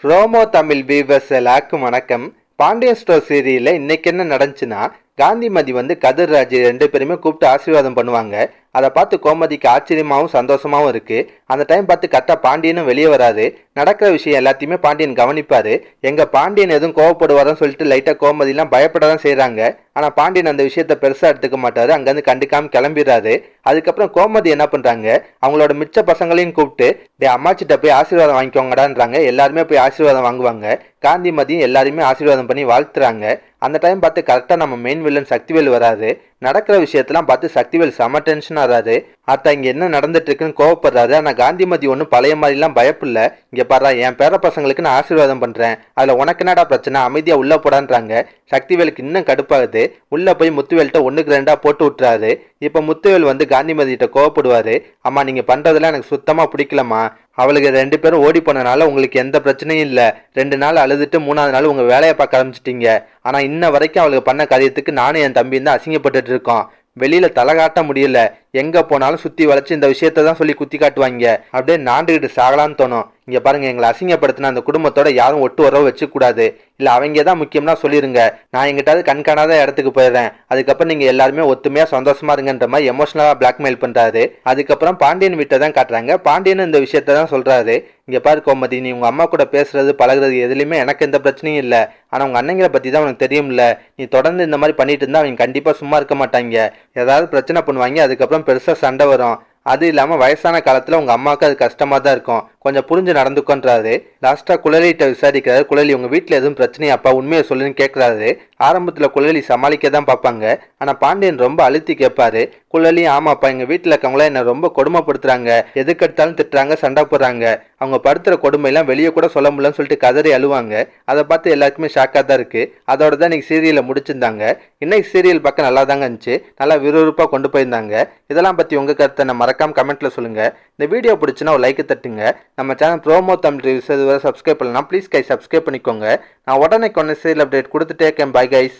Promo Tamil viewers எல்லாருக்கும் வணக்கம். Pandian store சீரியல்ல இன்னைக்கு என்ன நடந்துச்சுன்னா, காந்திமதி கதிர்ராஜ் ரெண்டு பேருமே கூப்பிட்டு ஆசீர்வாதம் பண்ணுவாங்க. அதை பார்த்து கோமதிக்கு ஆச்சரியமாகவும் சந்தோஷமாகவும் இருக்கு. அந்த டைம் பார்த்து கரெக்டா பாண்டியனும் வெளியே வராது. நடக்கிற விஷயம் எல்லாத்தையுமே பாண்டியன் கவனிப்பாரு. எங்க பாண்டியன் எதுவும் கோவப்படுவாருன்னு சொல்லிட்டு லைட்டா கோமதிலாம் பயப்படதான் செய்யறாங்க. ஆனா பாண்டியன் அந்த விஷயத்த பெருசா எடுத்துக்க மாட்டாரு. அங்கிருந்து கண்டுக்காம கிளம்பிடுறாரு. அதுக்கப்புறம் கோமதி என்ன பண்றாங்க, அவங்களோட மிச்ச பசங்களையும் கூப்பிட்டு அம்மாச்சிட்ட போய் ஆசீர்வாதம் வாங்கிக்கோங்கடான்றாங்க. எல்லாருமே போய் ஆசீர்வாதம் வாங்குவாங்க. காந்திமதியும் எல்லாருமே ஆசீர்வாதம் பண்ணி வாழ்த்துறாங்க. அந்த டைம் பார்த்து கரெக்டா நம்ம மெயின் வில்லன் சக்திவேல் வராது. நடக்கிற விஷயத்தெல்லாம் பார்த்து சக்திவேல் செம டென்ஷன் ஆறாரு. அத்தா இங்க என்ன நடந்துட்டு இருக்குன்னு கோவப்படுறாரு. ஆனா காந்திமதி ஒன்றும் பழைய மாதிரிலாம் பயப்பில்ல. இங்க பாரு, என் பேர பசங்களுக்கு நான் ஆசீர்வாதம் பண்றேன், அதுல உனக்கு என்னடா பிரச்சனை, அமைதியா உள்ள போடான்றாங்க. சக்திவேலுக்கு இன்னும் கடுப்பாகுது. உள்ள போய் முத்துவேல்கிட்ட ஒண்ணுக்கு ரெண்டா போட்டு விட்டுறாரு. இப்ப முத்துவேல் காந்திமதி கிட்ட கோவப்படுவாரு. அம்மா, நீங்க பண்றதுல எனக்கு சுத்தமா பிடிக்கலம்மா. அவளுக்கு ரெண்டு பேரும் ஓடி போனனால உங்களுக்கு எந்த பிரச்சனையும் இல்லை. 2 நாள் அழுதுட்டு 3ஆவது நாள் உங்க வேலையை பார்க்க ஆரம்பிச்சிட்டீங்க. ஆனா இன்ன வரைக்கும் அவளுக்கு பண்ண காரியத்துக்கு நானும் என் தம்பியும் தான் அசிங்கப்பட்டுட்டு இருக்கோம். வெளியில தலை காட்ட முடியல. எங்க போனாலும் சுத்தி வளைச்சு இந்த விஷயத்த தான் சொல்லி குத்தி காட்டுவாங்க. அப்படியே நாண்டுகிட்டு சாகலான்னு தோணும். இங்க பாருங்க, எங்களை அசிங்கப்படுத்தின அந்த குடும்பத்தோட யாரும் ஒட்டு உறவு வச்சுக்க கூடாது. இல்ல அவங்க தான் முக்கியம்னா சொல்லிருங்க. நான் எங்கிட்டாவது கண்காணாத இடத்துக்கு போயிடுறேன். அதுக்கப்புறம் நீங்க எல்லாருமே ஒத்துமையா சந்தோஷமா இருங்கன்ற மாதிரி எமோஷனலா பிளாக்மெயில் பண்றாரு. அதுக்கப்புறம் பாண்டியன் வீட்டை தான் காட்டுறாங்க. பாண்டியன் இந்த விஷயத்த தான் சொல்றாரு. இங்க பாரு கோமதி, நீ உங்க அம்மா கூட பேசுறது பழகுறது எதுலையுமே எனக்கு எந்த பிரச்சனையும் இல்லை. ஆனா உங்க அண்ணங்களை பத்தி தான் உனக்கு தெரியும்ல. நீ தொடர்ந்து இந்த மாதிரி பண்ணிட்டு இருந்தா அவங்க கண்டிப்பா சும்மா இருக்க மாட்டாங்க. ஏதாவது பிரச்சனை பண்ணுவாங்க. அதுக்கப்புறம் பெருசா சண்டை வரும். அது இல்லாம வயசான காலத்துல உங்க அம்மாவுக்கு அது கஷ்டமா தான் இருக்கும். கொஞ்சம் புரிஞ்சு நடந்துக்கொன்றாரு. லாஸ்டா குழலிட்ட விசாரிக்கிறாரு. குழலி, உங்க வீட்டுல எதுவும் பிரச்சனையாப்பா, உண்மையை சொல்லுன்னு கேட்கறாரு. ஆரம்பத்துல குழலி சமாளிக்க தான் பார்ப்பாங்க. ஆனா பாண்டியன் ரொம்ப அழுத்தி கேட்பாரு. குழலி, ஆமாப்பா, எங்க வீட்டுல இருக்கவங்கள என்ன ரொம்ப கொடுமைப்படுத்துறாங்க. எதுக்கெடுத்தாலும் திட்டுறாங்க, சண்டை போடுறாங்க. அவங்க படுத்துற கொடுமையெல்லாம் வெளியே கூட சொல்ல முடியலன்னு சொல்லிட்டு கதறி அழுவாங்க. அதை பார்த்து எல்லாருக்குமே ஷாக்கா தான் இருக்கு. அதோட தான் இன்னைக்கு சீரியலை முடிச்சிருந்தாங்க. இன்னைக்கு சீரியல் பார்க்க நல்லா தாங்க இருந்துச்சு. நல்லா விறுவிறுப்பா கொண்டு போயிருந்தாங்க. இதெல்லாம் பத்தி உங்க கருத்தை நான் மறக்காம கமெண்ட்ல சொல்லுங்க. இந்த வீடியோ பிடிச்சுன்னா ஒரு லைக் தட்டுங்க. நம்ம சேனல் ப்ரோமோ தமிழ் ரிவ்யூஸ் இதுவரை சப்ஸ்கிரைப் பண்ணலாம். ப்ளீஸ் கை சப்ஸ்கிரைப் பண்ணிக்கோங்க. நான் உடனே சீரியல் அப்டேட் கொடுத்துட்டே இருக்கேன். Bye guys.